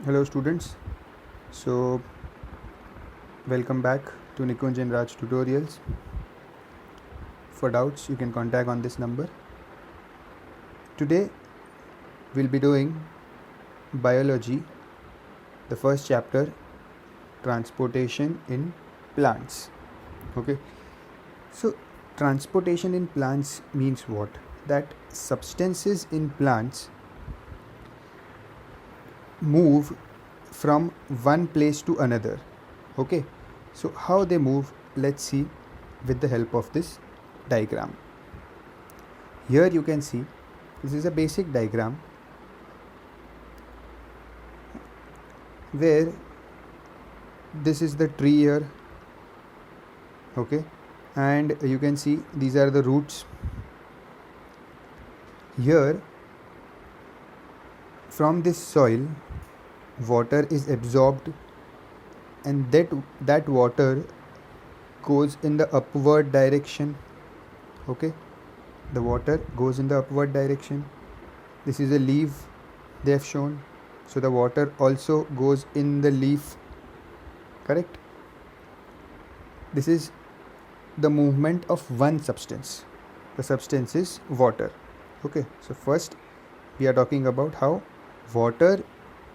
Hello students, so welcome back to Nikunj and Raj tutorials. For doubts you can contact on this number. Today we'll be doing biology, the first chapter, transportation in plants. Okay, so transportation in plants means what? That substances in plants move from one place to another. Okay, so how they move, let's see with the help of this diagram. Here you can see this is a basic diagram where this is the tree here. Okay, and you can see these are the roots. Here from this soil water is absorbed, and that water goes in the upward direction. Okay, the water goes in the upward direction. This is a leaf they have shown, so the water also goes in the leaf, correct? This is the movement of one substance. The substance is water. Okay, so first we are talking about how water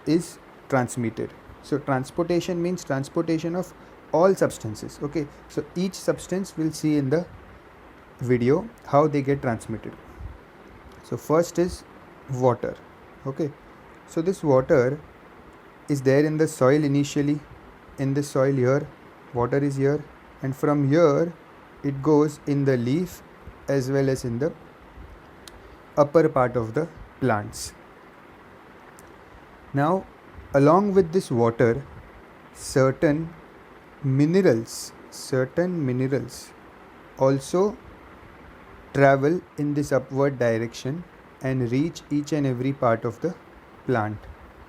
is transmitted. So transportation means transportation of all substances. Okay, so each substance we'll see in the video how they get transmitted. So first is water. Okay, so this water is there in the soil initially. In the soil here water is here, and from here it goes in the leaf as well as in the upper part of the plants. Now along with this water, certain minerals also travel in this upward direction and reach each and every part of the plant.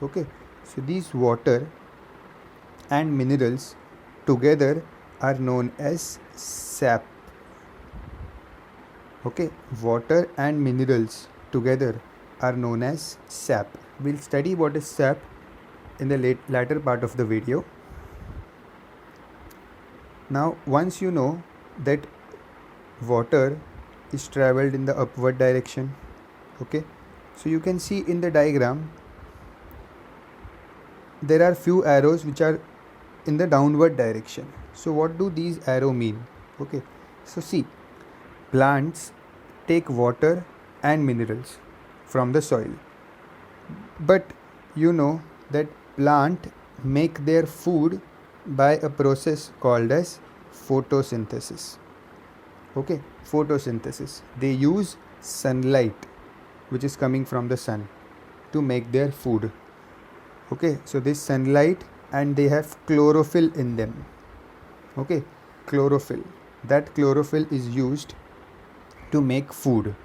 Okay, so these water and minerals together are known as sap. Okay, water and minerals together are known as sap. We'll study what is sap in the latter part of the video. Now once you know that water is traveled in the upward direction, okay, so you can see in the diagram there are few arrows which are in the downward direction. So what do these arrows mean? Okay, so see, plants take water and minerals from the soil, but you know that plant make their food by a process called as photosynthesis. Okay, photosynthesis. They use sunlight which is coming from the sun to make their food. Okay, so this sunlight, and they have chlorophyll in them. Okay, chlorophyll. That chlorophyll is used to make food.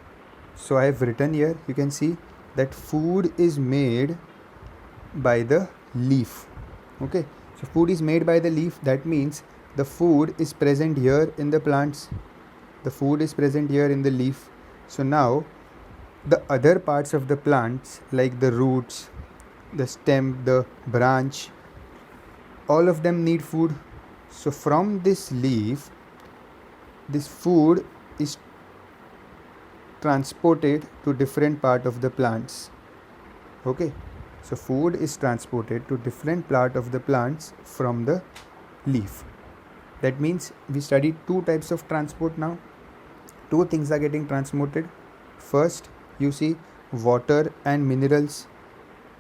So I have written here, you can see that food is made by the leaf. Okay, so food is made by the leaf. That means the food is present here in the plants. The food is present here in the leaf. So now the other parts of the plants, like the roots, the stem, the branch, all of them need food. So from this leaf, this food is transported to different part of the plants. Okay, so food is transported to different part of the plants from the leaf. That means we studied two types of transport now. Two things are getting transported. First, you see water and minerals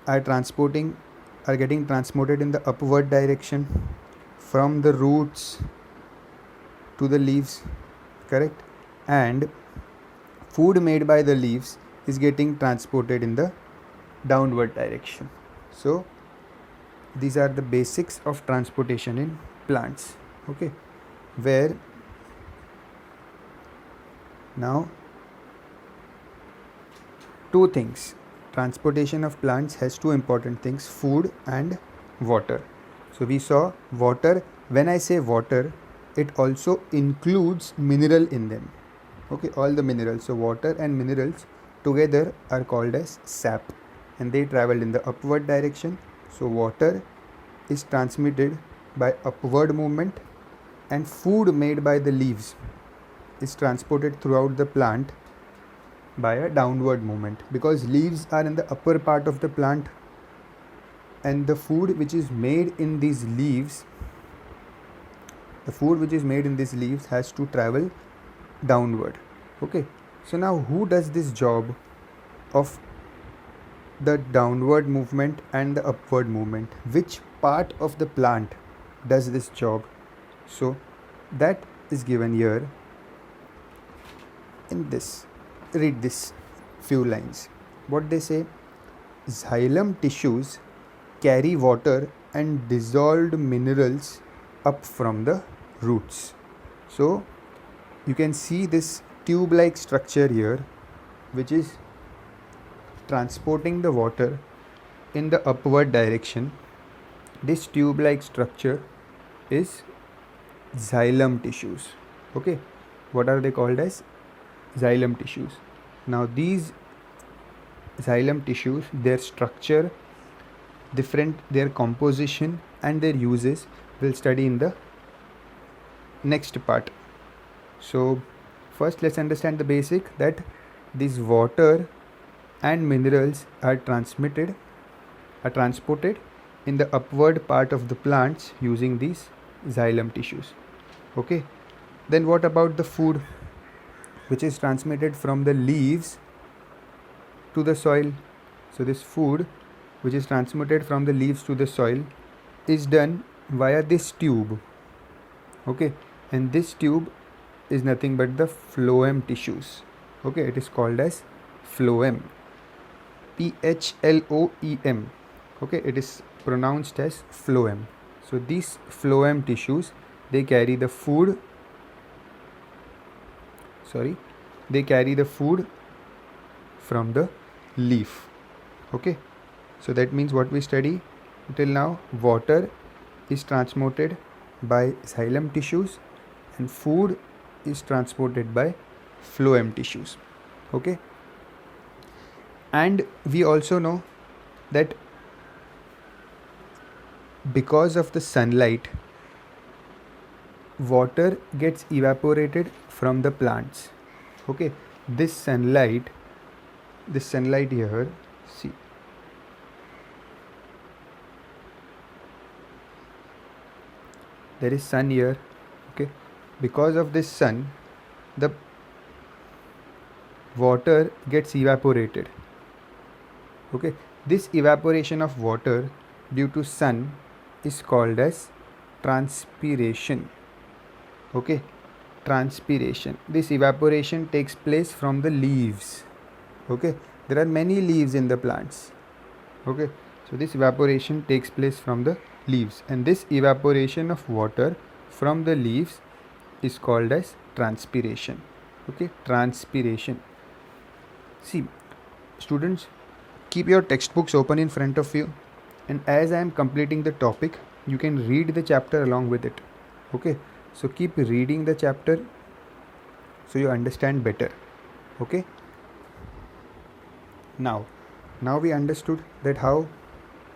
are getting transported in the upward direction from the roots to the leaves, correct? And food made by the leaves is getting transported in the downward direction. So these are the basics of transportation in plants. Okay, where now two things. Transportation of plants has two important things: food and water. So we saw water. When I say water, it also includes mineral in them. Okay, all the minerals. So water and minerals together are called as sap, and they travel in the upward direction So water is transmitted by upward movement, and food made by the leaves is transported throughout the plant by a downward movement, because leaves are in the upper part of the plant, and the food which is made in these leaves has to travel downward. Okay, so now who does this job of the downward movement and the upward movement? Which part of the plant does this job? So that is given here in this. Read this few lines. What they say: xylem tissues carry water and dissolved minerals up from the roots. So you can see this tube like structure here, which is transporting the water in the upward direction. This tube like structure is xylem tissues. Okay, what are they called as? Xylem tissues. Now these xylem tissues, their structure, their composition and their uses we'll study in the next part. So first let's understand the basic, that this water and minerals are transported in the upward part of the plants using these xylem tissues. Okay, then what about the food which is transmitted from the leaves to the soil? So this food which is transmitted from the leaves to the soil is done via this tube. Okay, and this tube is nothing but the phloem tissues. Okay, it is called as phloem, phloem. Okay, it is pronounced as phloem. So these phloem tissues, they carry the food from the leaf. Okay, so that means what we study till now: water is transported by xylem tissues and food is transported by phloem tissues. Okay, and we also know that because of the sunlight, water gets evaporated from the plants. Okay, this sunlight here, see, there is sun here. Okay, because of this sun, the water gets evaporated. Okay, this evaporation of water due to sun is called as transpiration. Okay, transpiration. This evaporation takes place from the leaves. Okay, there are many leaves in the plants. Okay, so this evaporation takes place from the leaves, and this evaporation of water from the leaves is called as transpiration. Okay, transpiration. See, students, keep your textbooks open in front of you, and as I am completing the topic, you can read the chapter along with it. Okay, so keep reading the chapter so you understand better. Okay, now we understood that how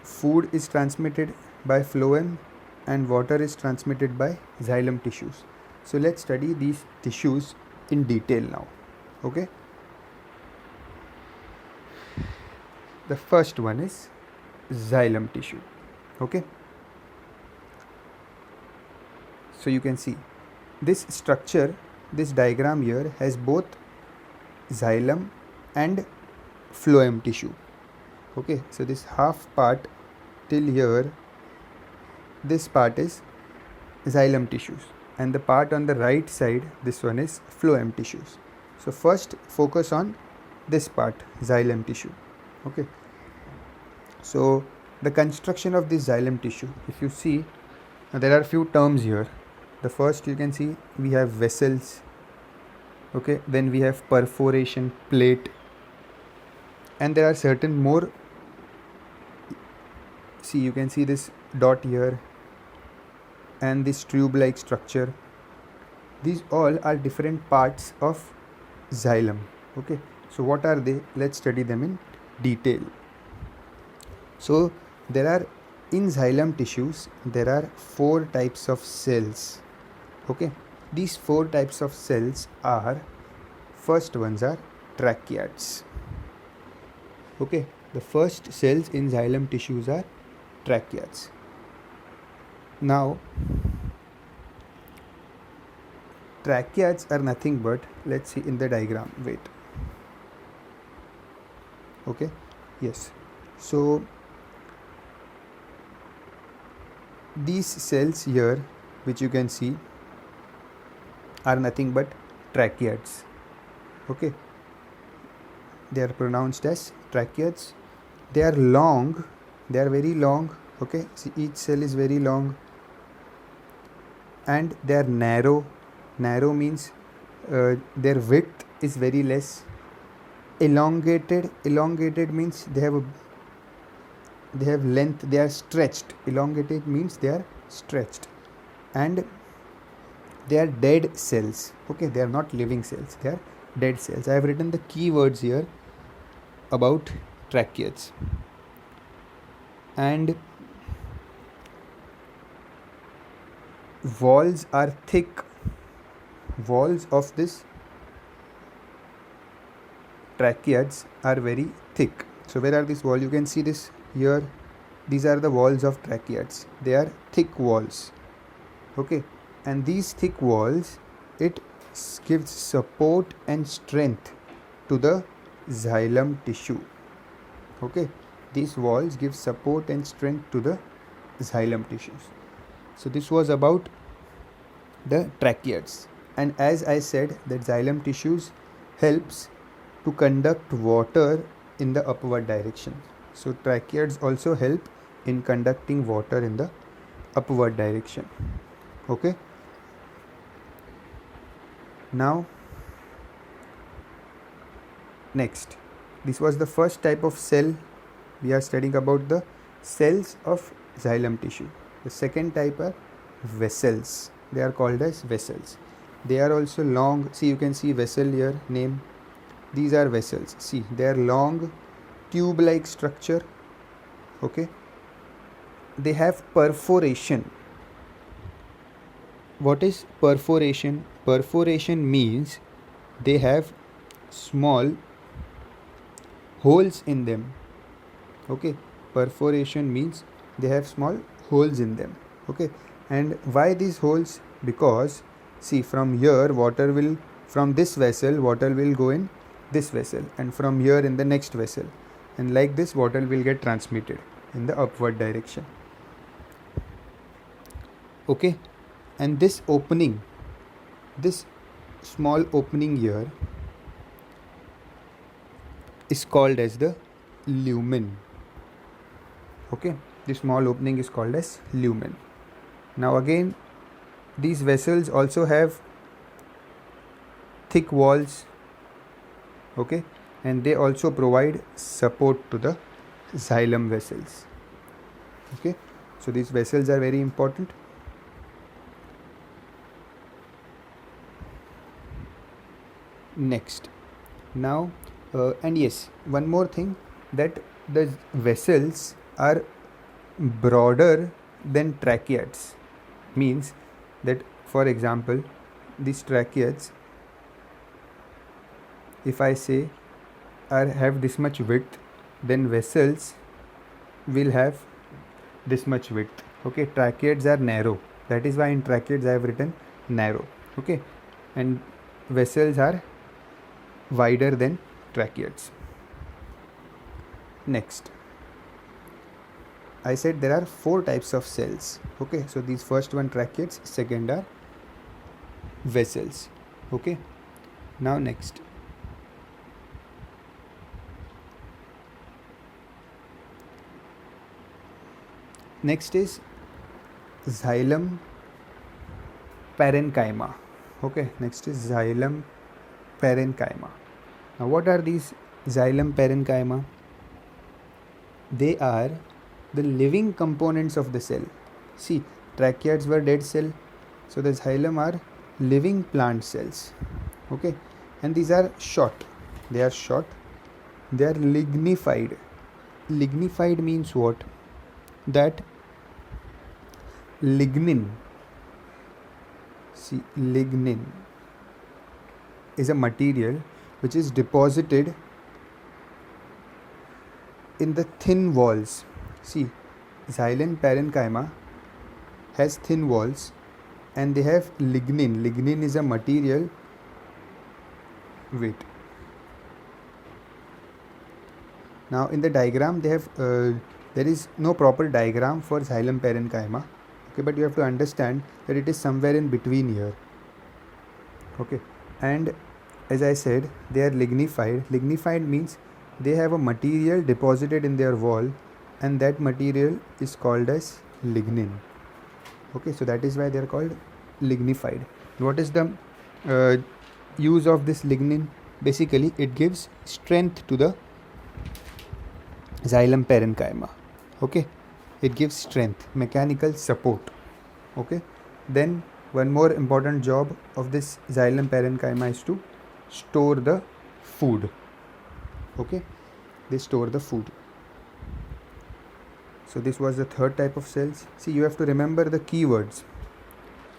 food is transmitted by phloem and water is transmitted by xylem tissues. So let's study these tissues in detail now. Okay, the first one is xylem tissue. Okay, so you can see this structure, this diagram here has both xylem and phloem tissue. Okay, so this half part till here, this part is xylem tissues, and the part on the right side, this one is phloem tissues. So first focus on this part, xylem tissue. Okay, so the construction of this xylem tissue, if you see, there are few terms here. The first, you can see we have vessels. Okay, then we have perforation plate, and there are certain more. See, you can see this dot here and this tube like structure. These all are different parts of xylem. Okay, so what are they? Let's study them in detail. So there are in xylem tissues there are 4 types of cells. Okay, these 4 types of cells are, first ones are tracheids. Okay, the first cells in xylem tissues are tracheids. Now tracheids are nothing but, let's see in the diagram, wait. Okay, yes, so these cells here which you can see are nothing but tracheids. Okay, they are pronounced as tracheids. They are long, they are very long. Okay, see, each cell is very long, and they are narrow. Narrow means their width is very less. Elongated means they have length, they are stretched. Elongated means they are stretched. And they are dead cells. Okay, they are not living cells, they are dead cells. I have written the keywords here about tracheids. And walls are thick. Walls of this tracheids are very thick. So where are these walls? You can see this here. These are the walls of tracheids. They are thick walls. Okay, and these thick walls, it gives support and strength to the xylem tissue. Okay, these walls give support and strength to the xylem tissues. So this was about the tracheids. And as I said, that xylem tissues helps to conduct water in the upward direction. So tracheids also help in conducting water in the upward direction. Okay, now next, this was the first type of cell. We are studying about the cells of xylem tissue. The second type are vessels. They are called as vessels. They are also long. See, you can see vessel here name. These are vessels. See, they are long tube like structure. Okay, they have perforation. What is perforation? Perforation means they have small holes in them. Okay, perforation means they have small holes in them. Okay, and why these holes? Because see, from here water will, from this vessel water will go in this vessel, and from here in the next vessel, and like this water will get transmitted in the upward direction. Okay, and this opening, this small opening here is called as the lumen. Okay, this small opening is called as lumen. Now again, these vessels also have thick walls. Okay, and they also provide support to the xylem vessels. Okay, so these vessels are very important. Next, now and yes, one more thing, that the vessels are broader than tracheids. Means that, for example, these tracheids, if I say have this much width, then vessels will have this much width. Okay, tracheids are narrow. That is why in tracheids I have written narrow. Okay, and vessels are wider than tracheids. Next, I said there are 4 types of cells. Okay, so these first one tracheids, second are vessels. Okay, now next, is xylem parenchyma. Okay, next is xylem parenchyma. Now what are these xylem parenchyma? They are the living components of the cell. See, tracheids were dead cell, so the xylem are living plant cells. Okay, and these are short. They are short. They are lignified. Lignified means what? That lignin. See, lignin is a material which is deposited in the thin walls. See, xylem parenchyma has thin walls and they have lignin. Lignin is a material. Wait. Now in the diagram they have there is no proper diagram for xylem parenchyma. Okay, but you have to understand that it is somewhere in between here. Okay, and as I said, they are lignified. Lignified means they have a material deposited in their wall, and that material is called as lignin. Okay, so that is why they are called lignified. What is the use of this lignin? Basically, it gives strength to the xylem parenchyma. Okay, it gives strength, mechanical support. Okay, then one more important job of this xylem parenchyma is to store the food. Okay, they store the food. So this was the third type of cells. See, you have to remember the keywords.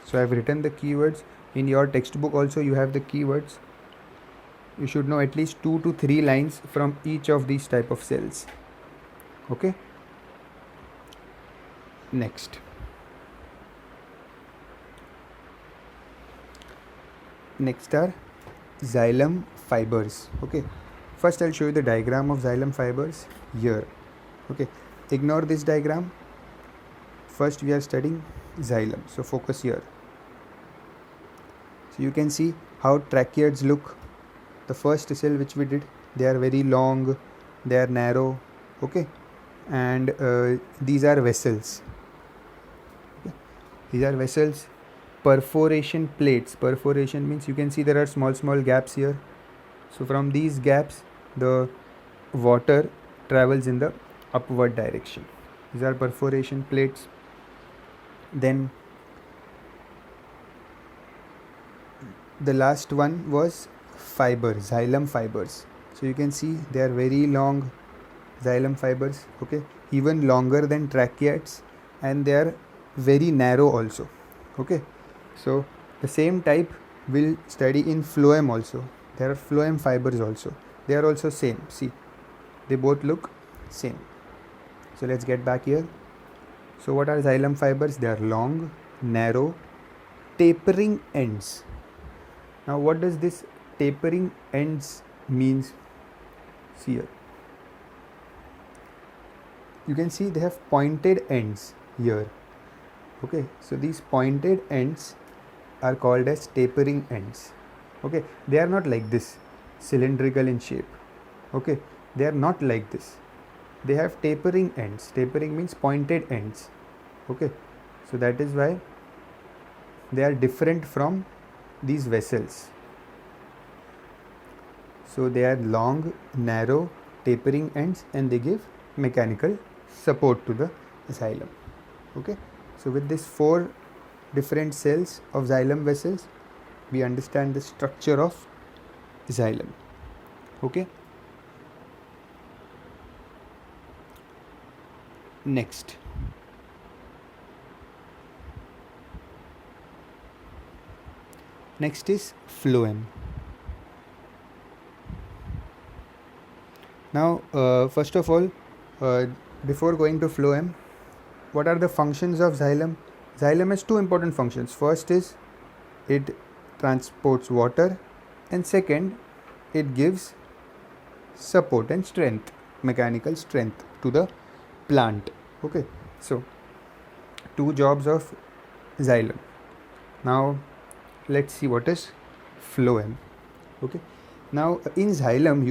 So I have written the keywords in your textbook. Also you have the keywords. You should know at least 2 to 3 lines from each of these type of cells. Okay, next are xylem fibers. Okay, first I'll show you the diagram of xylem fibers here. Okay, ignore this diagram. First we are studying xylem, so focus here. So you can see how tracheids look. The first cell which we did, they are very long, they are narrow. Okay, and these are vessels. Okay. These are vessels. Perforation plates. Perforation means you can see there are small gaps here. So from these gaps the water travels in the upward direction. These are perforation plates. Then the last one was fibers, xylem fibers. So you can see they are very long xylem fibers. Okay, even longer than tracheids, and they are very narrow also. Okay, so the same type we'll study in phloem also. There are phloem fibers also. They are also same. See, they both look same. So let's get back here. So what are xylem fibers? They are long, narrow, tapering ends. Now what does this tapering ends means? See here. You can see they have pointed ends here. Okay, so these pointed ends are called as tapering ends. Okay, they are not like this, cylindrical in shape. Okay, they are not like this. They have tapering ends. Tapering means pointed ends. Okay, so that is why they are different from these vessels. So they are long, narrow, tapering ends, and they give mechanical support to the xylem. Okay, so with these 4 different cells of xylem vessels, we understand the structure of xylem. Okay, next is phloem. Now first of all, before going to phloem, what are the functions of xylem? Xylem has 2 important functions. First is it transports water, and second, it gives support and strength, mechanical strength to the plant. Okay, so 2 jobs of xylem. Now let's see what is phloem. Okay, now in xylem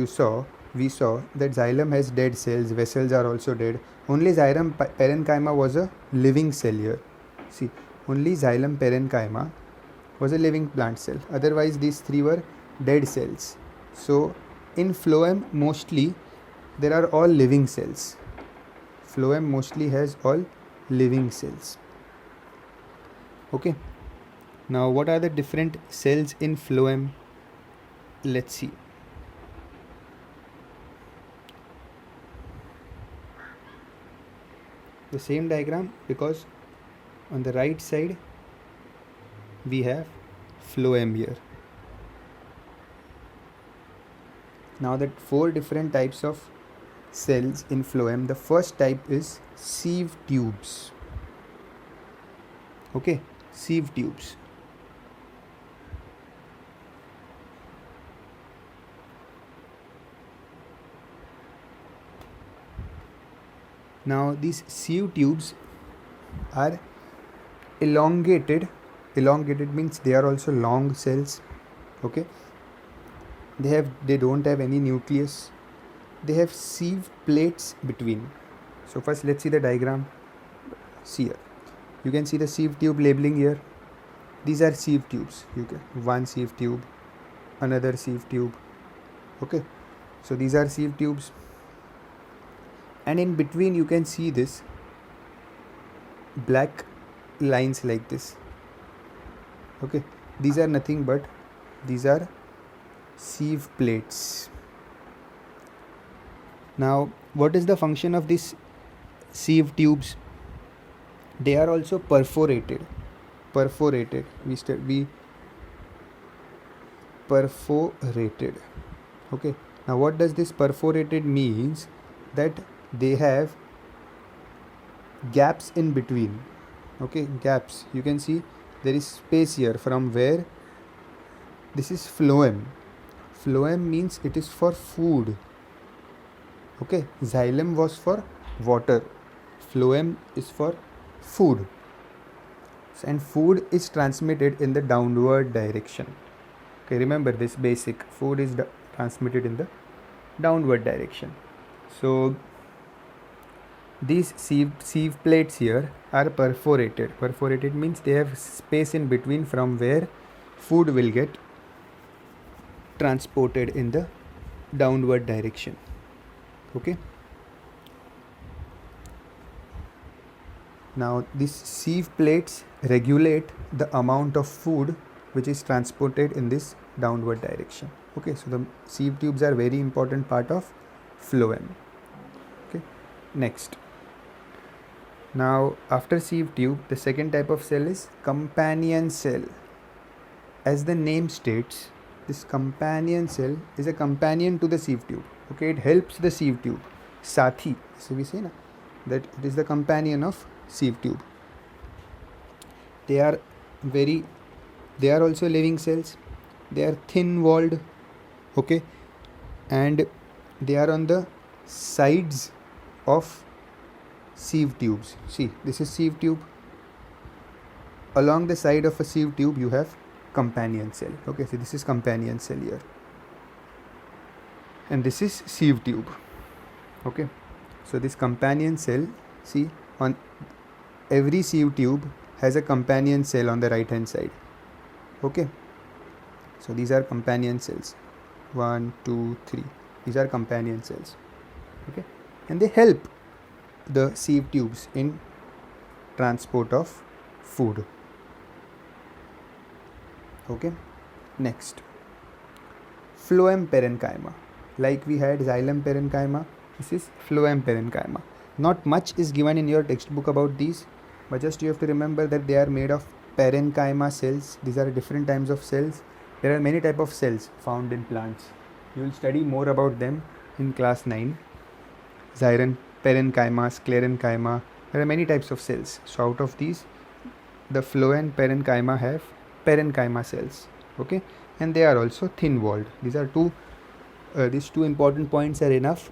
we saw that xylem has dead cells, vessels are also dead. Only xylem parenchyma was a living cell here. See, only xylem parenchyma was a living plant cell. Otherwise these 3 were dead cells. So in phloem mostly there are all living cells. Phloem mostly has all living cells. Okay, now what are the different cells in phloem? Let's see. The same diagram, because On the right side we have phloem here. Now that 4 different types of cells in phloem, the first type is sieve tubes. Okay, sieve tubes. Now these sieve tubes are elongated. Elongated means they are also long cells. Okay, they don't have any nucleus. They have sieve plates between. So first let's see the diagram. See here, you can see the sieve tube labeling here. These are sieve tubes. One sieve tube, another sieve tube. Okay, so these are sieve tubes, and in between you can see this black lines like this. Okay, these are nothing but these are sieve plates. Now what is the function of these sieve tubes? They are also perforated. We perforated. Okay, now what does this perforated means? That they have gaps in between. Okay, gaps. You can see there is space here from where this is phloem. Phloem means it is for food. Okay, xylem was for water. Phloem is for food, and food is transmitted in the downward direction. Okay, remember this basic. Food is transmitted in the downward direction. So these sieve plates here are perforated. Perforated means they have space in between from where food will get transported in the downward direction. Okay, now these sieve plates regulate the amount of food which is transported in this downward direction. Okay, so the sieve tubes are very important part of phloem. Okay, next. Now after sieve tube, the second type of cell is companion cell. As the name states, this companion cell is a companion to the sieve tube. Okay, it helps the sieve tube. Sathi, so we say na, that it is the companion of sieve tube. They are also living cells. They are thin walled. Okay, and they are on the sides of sieve tubes. See, this is sieve tube. Along the side of a sieve tube you have companion cell. Okay, so this is companion cell here, and this is sieve tube. Okay, so this companion cell, see, on every sieve tube has a companion cell on the right hand side. Okay, so these are companion cells. 1, 2, 3. These are companion cells. Okay, and they help the sieve tubes in transport of food. Okay, next, phloem parenchyma. Like we had xylem parenchyma, this is phloem parenchyma. Not much is given in your textbook about these, but just you have to remember that they are made of parenchyma cells. These are different types of cells. There are many types of cells found in plants. You will study more about them in class 9. Xyron, parenchyma, sclerenchyma. There are many types of cells. So out of these, the phloem parenchyma have parenchyma cells. Okay, and they are also thin walled. These are these two important points are enough.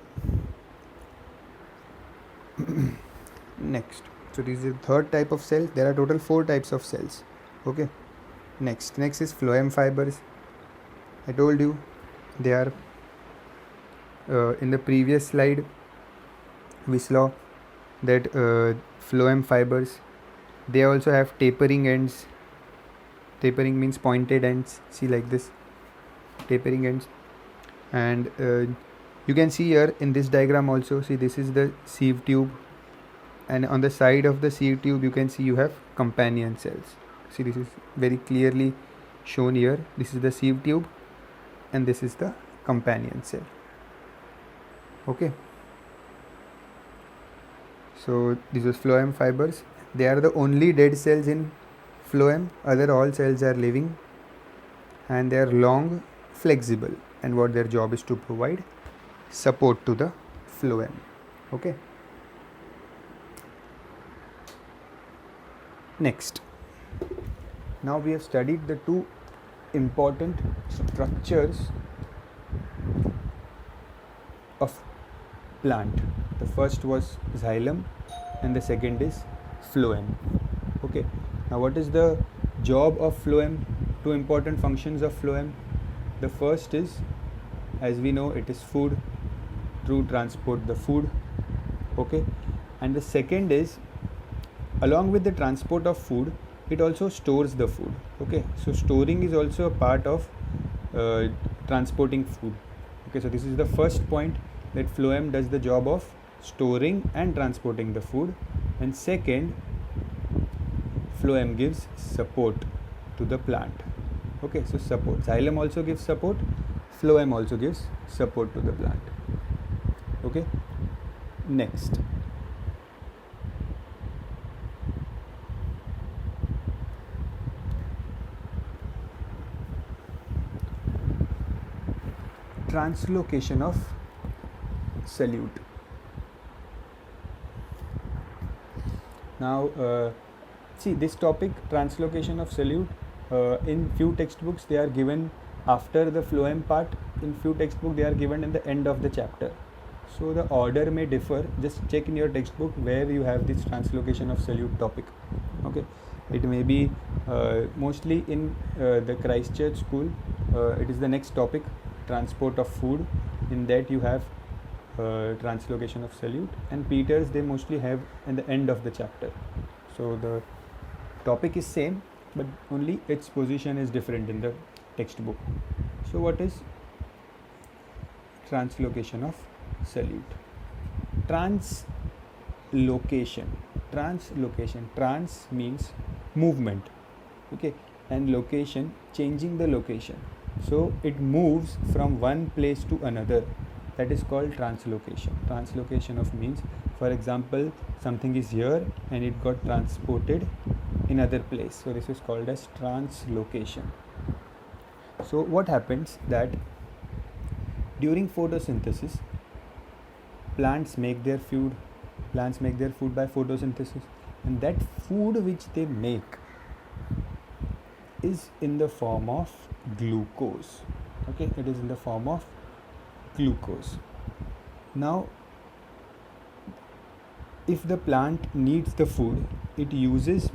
Next, so this is the third type of cell. There are total 4 types of cells. Okay, next is phloem fibers. I told you they are in the previous slide we saw that phloem fibers, they also have tapering ends. Tapering means pointed ends. See, like this, tapering ends. And you can see here in this diagram also, see, this is the sieve tube, and on the side of the sieve tube you can see you have companion cells. See, this is very clearly shown here. This is the sieve tube and this is the companion cell. Okay, so this is phloem fibers. They are the only dead cells in phloem. Other all cells are living, and they are long, flexible, and what their job is to provide support to the phloem. Okay. Next, now we have studied the two important structures of plant. The first was xylem and the second is phloem. Okay, now what is the job of phloem? Two important functions of phloem. The first is, as we know, it is food, to transport the food. Okay, and the second is, along with the transport of food, it also stores the food. Okay, so storing is also a part of transporting food. Okay, so this is the first point, that phloem does the job of storing and transporting the food. And second, phloem gives support to the plant. Okay, so support. Xylem also gives support, phloem also gives support to the plant. Okay, next. Translocation of solute. Now, see this topic, translocation of solute, in few textbooks they are given after the phloem part. In few textbooks they are given in the end of the chapter. So the order may differ. Just check in your textbook where you have this translocation of solute topic. Okay, it may be mostly in the Christchurch school. It is the next topic, transport of food. In that you have translocation of solute, and Peters they mostly have in the end of the chapter. So the topic is same, but only its position is different in the textbook. So what is translocation of solute? Translocation. Trans means movement. Okay, and location, changing the location. So it moves from one place to another. That is called translocation. Translocation of means, for example, something is here and it got transported in other place. So this is called as translocation. So what happens that during photosynthesis, plants make their food by photosynthesis, and that food which they make is in the form of glucose. Okay, it is in the form of glucose. Now, if the plant needs the food, it uses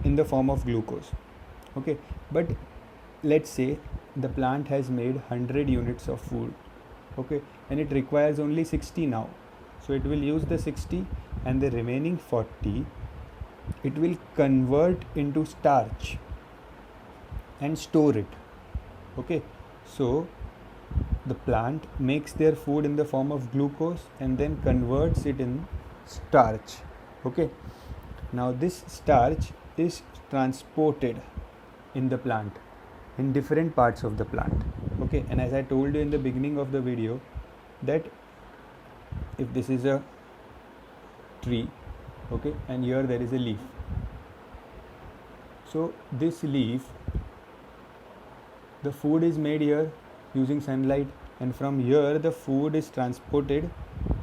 in the form of glucose. Okay, but let's say the plant has made 100 units of food. Okay, and it requires only 60 now. So it will use the 60, and the remaining 40 it will convert into starch and store it. Okay, so the plant makes their food in the form of glucose and then converts it in starch. Okay, now this starch is transported in the plant, in different parts of the plant. Okay, and as I told you in the beginning of the video, that if this is a tree, okay, and here there is a leaf. So this leaf, the food is made here using sunlight, and from here the food is transported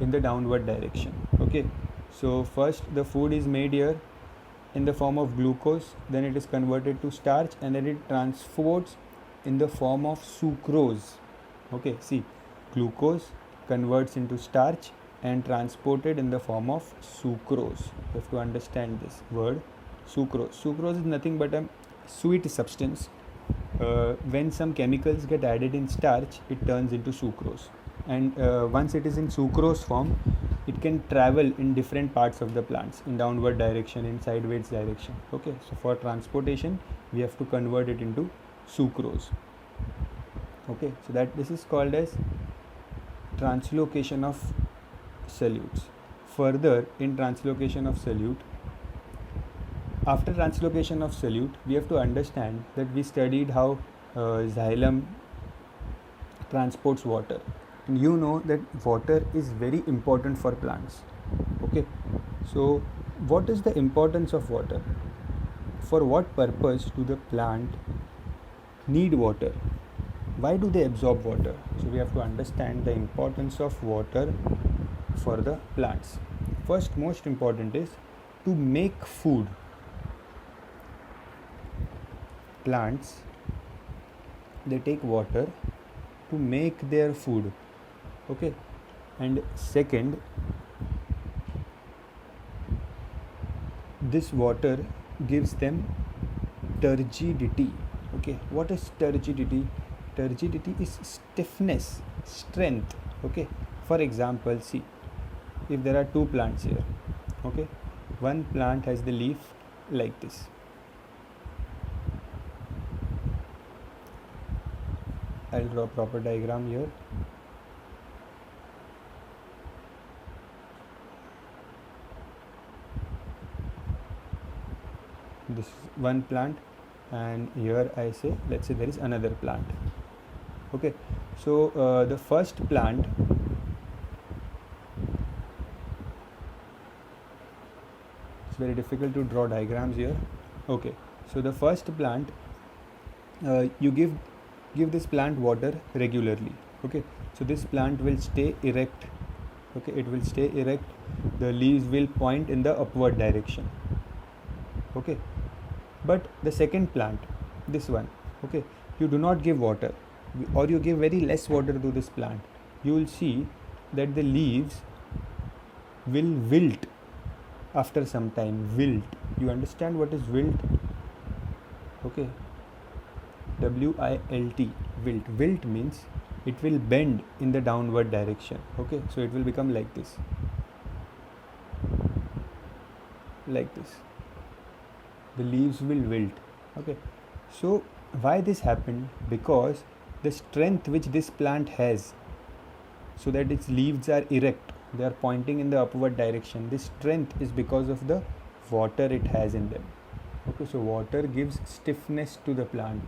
in the downward direction. Okay, so first the food is made here in the form of glucose, then it is converted to starch, and then it transports in the form of sucrose. Okay, see, glucose converts into starch and transported in the form of sucrose. You have to understand this word, sucrose. Sucrose is nothing but a sweet substance. When some chemicals get added in starch, it turns into sucrose, and once it is in sucrose form, it can travel in different parts of the plants, in downward direction, in sideways direction. Okay, so for transportation we have to convert it into sucrose. Okay, so that this is called as translocation of solutes. Further, in translocation of solute, after translocation of solute, we have to understand that we studied how xylem transports water, and you know that water is very important for plants. Okay, so what is the importance of water? For what purpose do the plant need water? Why do they absorb water? So we have to understand the importance of water for the plants. First, most important is to make food. Plants, they take water to make their food. Okay. And second, this water gives them turgidity. Okay, what is turgidity? Turgidity is stiffness, strength. Okay, for example, see, if there are two plants here, okay, one plant has the leaf like this. I'll draw a proper diagram here. This is one plant, and here I say, let's say there is another plant. Okay, so the first plant, it's very difficult to draw diagrams here. Okay, so the first plant, you give this plant water regularly. Okay, so this plant will stay erect. Okay, it will stay erect. The leaves will point in the upward direction. Okay, but the second plant, this one, okay, you do not give water, or you give very less water to this plant, you will see that the leaves will wilt after some time. Wilt, you understand what is wilt? Okay, WILT, wilt. Wilt means it will bend in the downward direction. Okay, so it will become like this, like this. The leaves will wilt. Okay, so why this happened? Because the strength which this plant has, so that its leaves are erect, they are pointing in the upward direction, this strength is because of the water it has in them. Okay, so water gives stiffness to the plant.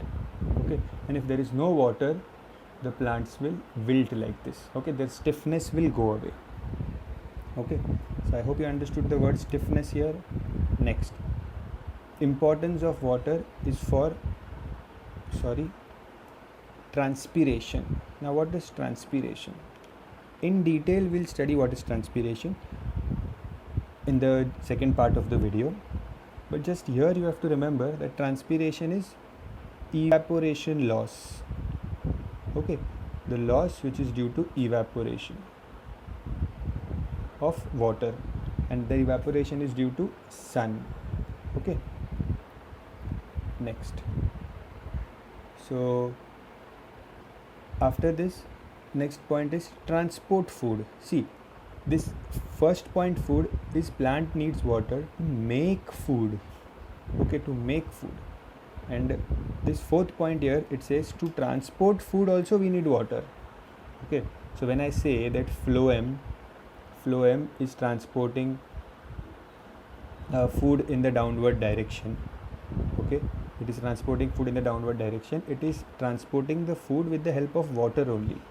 Okay, and if there is no water, the plants will wilt like this. Okay, their stiffness will go away. Okay, so I hope you understood the word stiffness here. Next, importance of water is for transpiration. Now, what is transpiration? In detail, we'll study what is transpiration in the second part of the video, but just here you have to remember that transpiration is evaporation loss. Okay, the loss which is due to evaporation of water, and the evaporation is due to sun. Okay, next, so after this, next point is transport food. See, this first point, food, is plant needs water to make food. Okay, to make food. And this fourth point here, it says to transport food also we need water. Okay, so when I say that phloem is transporting food in the downward direction. Okay, it is transporting food in the downward direction. It is transporting the food with the help of water only.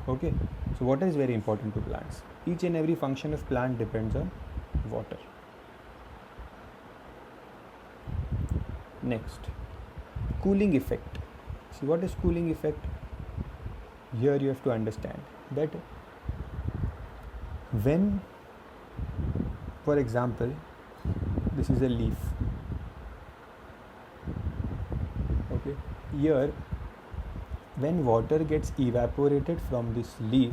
Okay, so water is very important to plants. Each and every function of plant depends on water. Next, cooling effect. See, what is cooling effect? Here you have to understand that when, for example, this is a leaf. Okay, here when water gets evaporated from this leaf,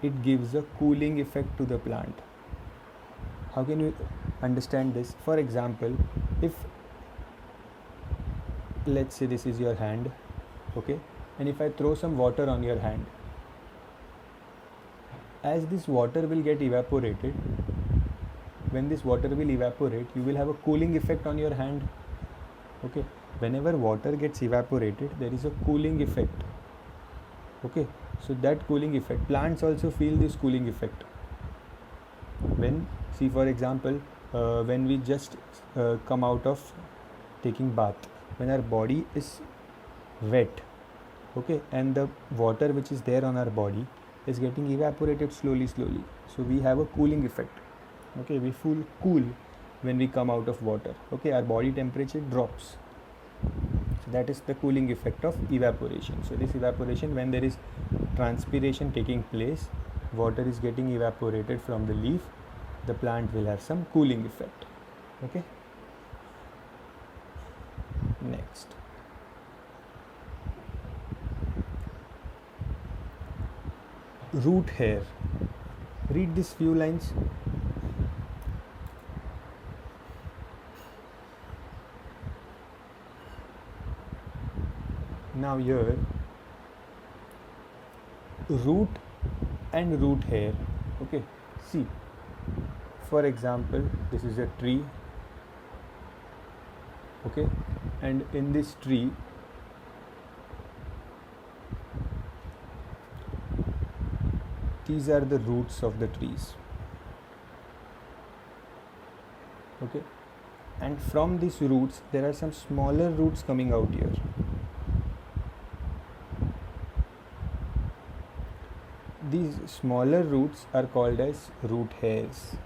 it gives a cooling effect to the plant. How can you understand this? For example, if, let's say this is your hand, okay, and if I throw some water on your hand, as this water will get evaporated, when this water will evaporate, you will have a cooling effect on your hand. Okay, whenever water gets evaporated, there is a cooling effect. Okay, so that cooling effect, plants also feel this cooling effect. When, see, for example, when we just come out of taking bath, when our body is wet, okay, and the water which is there on our body is getting evaporated slowly, so we have a cooling effect. Okay, we feel cool when we come out of water. Okay, our body temperature drops. So that is the cooling effect of evaporation. So this evaporation, when there is transpiration taking place, water is getting evaporated from the leaf, the plant will have some cooling effect. Okay, next, root hair. Read these few lines. Now here, root and root hair. Okay, see, for example, this is a tree. Okay, and in this tree, these are the roots of the trees. Okay, and from these roots there are some smaller roots coming out here. These smaller roots are called as root hairs.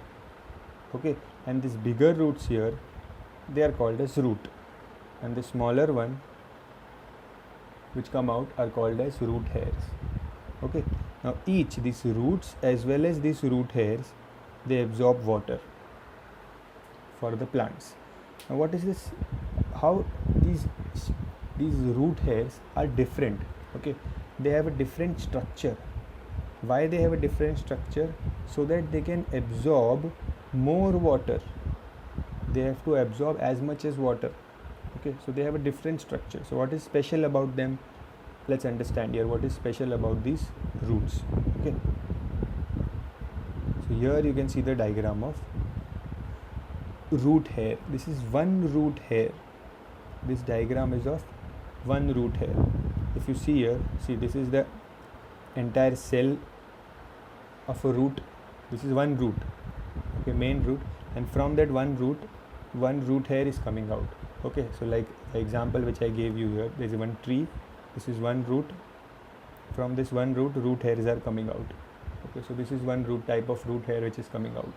Okay, and these bigger roots here, they are called as root, and the smaller one which come out are called as root hairs. Okay, now each these roots as well as these root hairs, they absorb water for the plants. Now what is this, how these root hairs are different? Okay, they have a different structure. Why they have a different structure? So that they can absorb more water. They have to absorb as much as water. Okay, so they have a different structure. So what is special about them? Let's understand here what is special about these roots. Okay, so here you can see the diagram of root hair. This is one root hair. This diagram is of one root hair. If you see here, see, this is the entire cell of a root. This is one root. Okay, main root, and from that one root hair is coming out. Okay, so like the example which I gave you here, there is one tree, this is one root, from this one root hairs are coming out. Okay, so this is one root type of root hair which is coming out.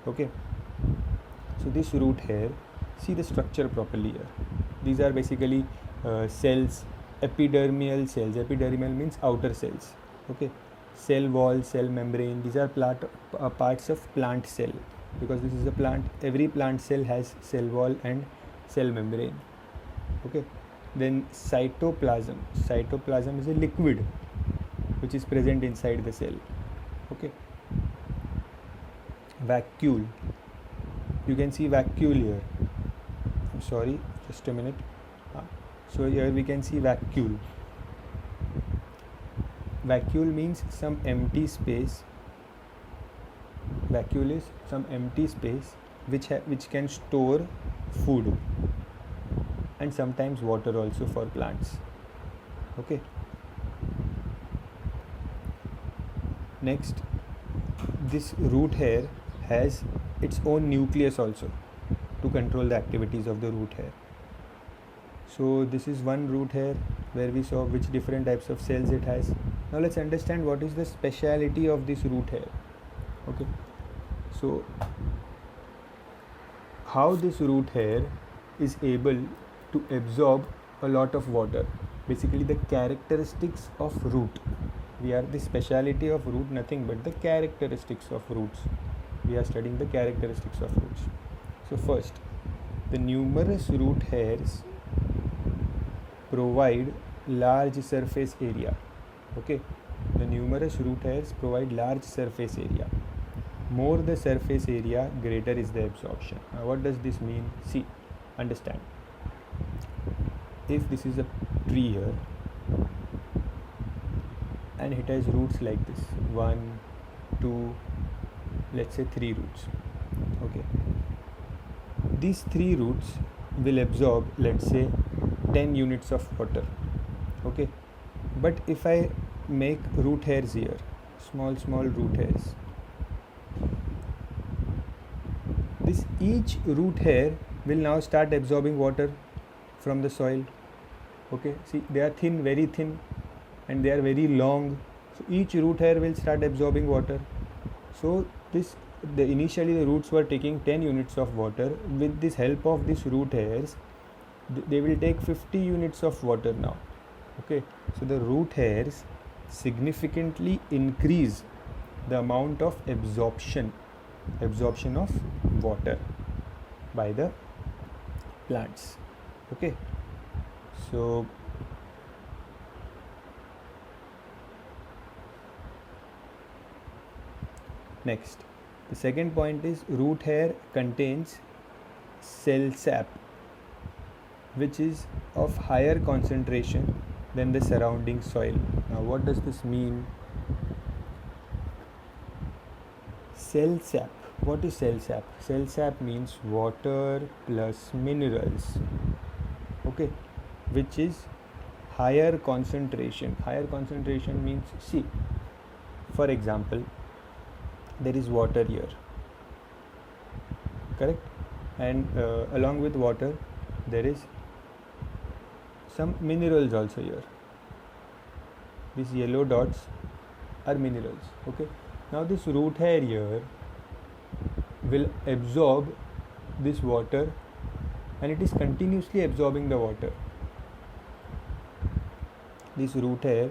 Okay, so this root hair, see the structure properly here. These are basically cells, epidermal cells. Epidermal means outer cells. Okay, cell wall, cell membrane, these are parts of plant cell, because this is a plant. Every plant cell has cell wall and cell membrane. Okay, then cytoplasm. Cytoplasm is a liquid which is present inside the cell. Okay, vacuole, you can see vacuole here. I'm sorry, just a minute. So here we can see vacuole. Vacuole means some empty space. Vacuole is some empty space which can store food and sometimes water also for plants. Okay, next, this root hair has its own nucleus also to control the activities of the root hair. So this is one root hair where we saw which different types of cells it has. Now let's understand what is the speciality of this root hair. Okay, so how this root hair is able to absorb a lot of water. Basically the characteristics of root. We are the speciality of root, nothing but the characteristics of roots. We are studying the characteristics of roots. So first, the numerous root hairs provide large surface area. Okay, the numerous root hairs provide large surface area. More the surface area, greater is the absorption. Now what does this mean? See, understand. If this is a tree here and it has roots like this, 1, 2, let's say 3 roots. Okay, these 3 roots will absorb, let's say, 10 units of water. Okay, but if I make root hairs here, small root hairs, this each root hair will now start absorbing water from the soil. Okay, see, they are thin, very thin, and they are very long. So each root hair will start absorbing water. So this initially the roots were taking 10 units of water. With this help of these root hairs, they will take 50 units of water now. Okay, so the root hairs significantly increase the amount of absorption of water by the plants. Okay, so next, the second point is root hair contains cell sap, which is of higher concentration than the surrounding soil. Now, what does this mean? Cell sap. What is cell sap? Cell sap means water plus minerals. Okay, which is higher concentration. Higher concentration means, see, for example, there is water here, correct? And along with water, there is some minerals also here. These yellow dots are minerals. Okay, now this root hair here will absorb this water, and it is continuously absorbing the water. This root hair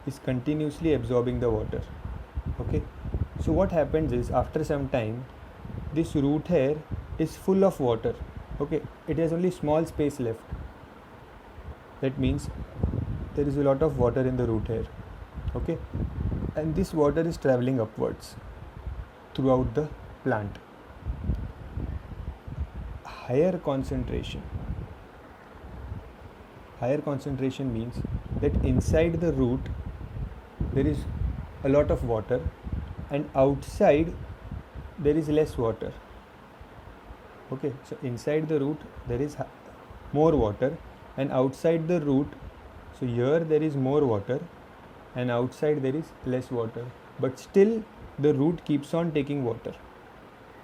is continuously absorbing the water. Okay, so what happens is, after some time, this root hair is full of water. Okay, it has only small space left. That means there is a lot of water in the root hair. Okay, and this water is traveling upwards throughout the plant. Higher concentration means that inside the root there is a lot of water, and outside there is less water. Okay, so inside the root there is more water, and outside the root, so here there is more water and outside there is less water, but still the root keeps on taking water.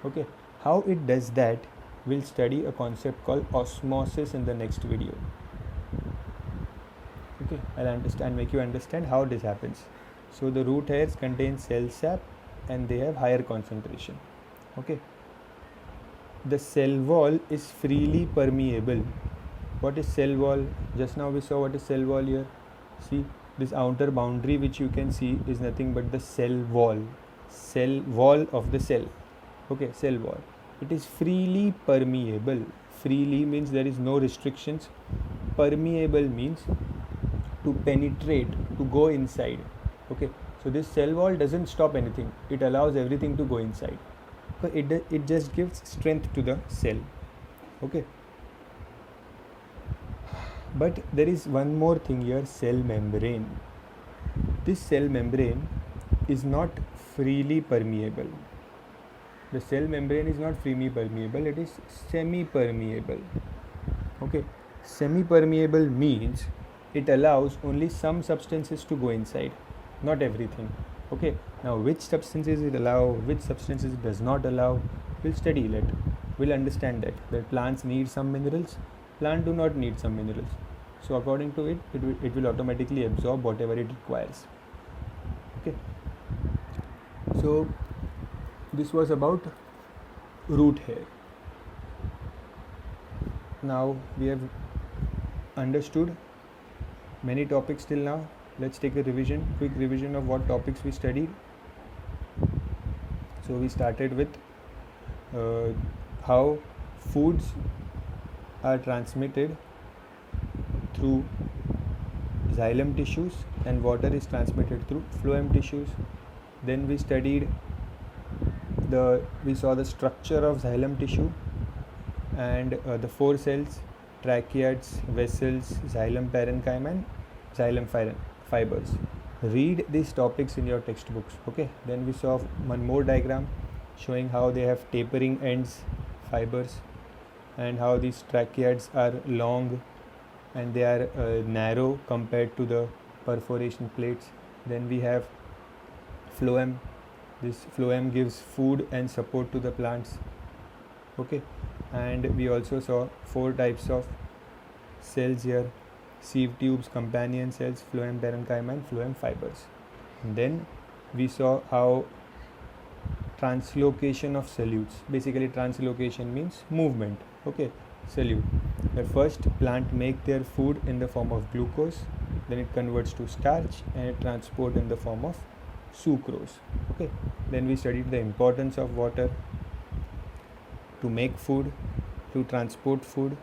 Okay, how it does that, we'll study a concept called osmosis in the next video. Okay, I'll make you understand how this happens. So the root hairs contain cell sap and they have higher concentration. Okay, the cell wall is freely permeable. What is cell wall? Just now we saw what is cell wall here. See, this outer boundary which you can see is nothing but the cell wall of the cell. Okay, cell wall. It is freely permeable. Freely means there is no restrictions. Permeable means to penetrate, to go inside. Okay, so this cell wall doesn't stop anything. It allows everything to go inside. So it just gives strength to the cell. Okay, but there is one more thing here, cell membrane. This cell membrane is not freely permeable. The cell membrane is not freely permeable, it is semi-permeable. Okay, semi-permeable means it allows only some substances to go inside, not everything. Okay, now which substances it allow, which substances it does not allow, we'll study that. We'll understand that plants need some minerals, plants do not need some minerals. So according to it will automatically absorb whatever it requires. Okay, so this was about root hair. Now we have understood many topics till now. Let's take a quick revision of what topics we studied. So we started with how foods are transmitted through xylem tissues and water is transmitted through phloem tissues. Then we studied we saw the structure of xylem tissue and the 4 cells: tracheids, vessels, xylem parenchyma and xylem fibers. Read these topics in your textbooks. Okay, then we saw one more diagram showing how they have tapering ends, fibers, and how these tracheids are long and they are narrow compared to the perforation plates. Then we have phloem. This phloem gives food and support to the plants. Okay, and we also saw 4 types of cells here: sieve tubes, companion cells, phloem parenchyma and phloem fibers. And then we saw how translocation of solutes. Basically translocation means movement. Okay, solute. Where first plant make their food in the form of glucose, then it converts to starch and it transport in the form of sucrose. Okay, then we studied the importance of water to make food, to transport food,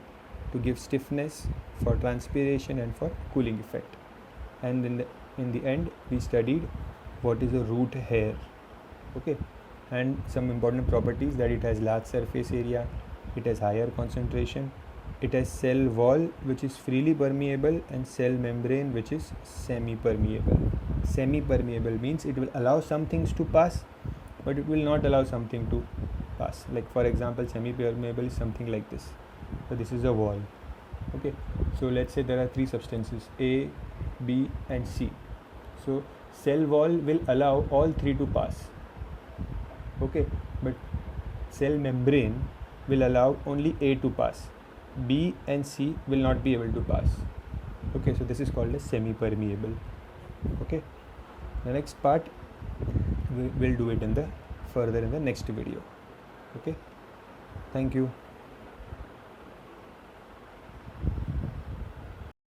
to give stiffness, for transpiration and for cooling effect. And in the end we studied what is a root hair. Okay, and some important properties, that it has large surface area, it has higher concentration, it has cell wall which is freely permeable and cell membrane which is semi-permeable. Semi-permeable means it will allow some things to pass but it will not allow something to pass. Like for example, semi-permeable is something like this. So this is a wall. Okay, so let's say there are three substances A, B and C. So cell wall will allow all three to pass. Okay, but cell membrane will allow only A to pass. B and C will not be able to pass. Okay, so this is called a semi-permeable. Okay, the next part we will do it further in the next video. Okay, thank you.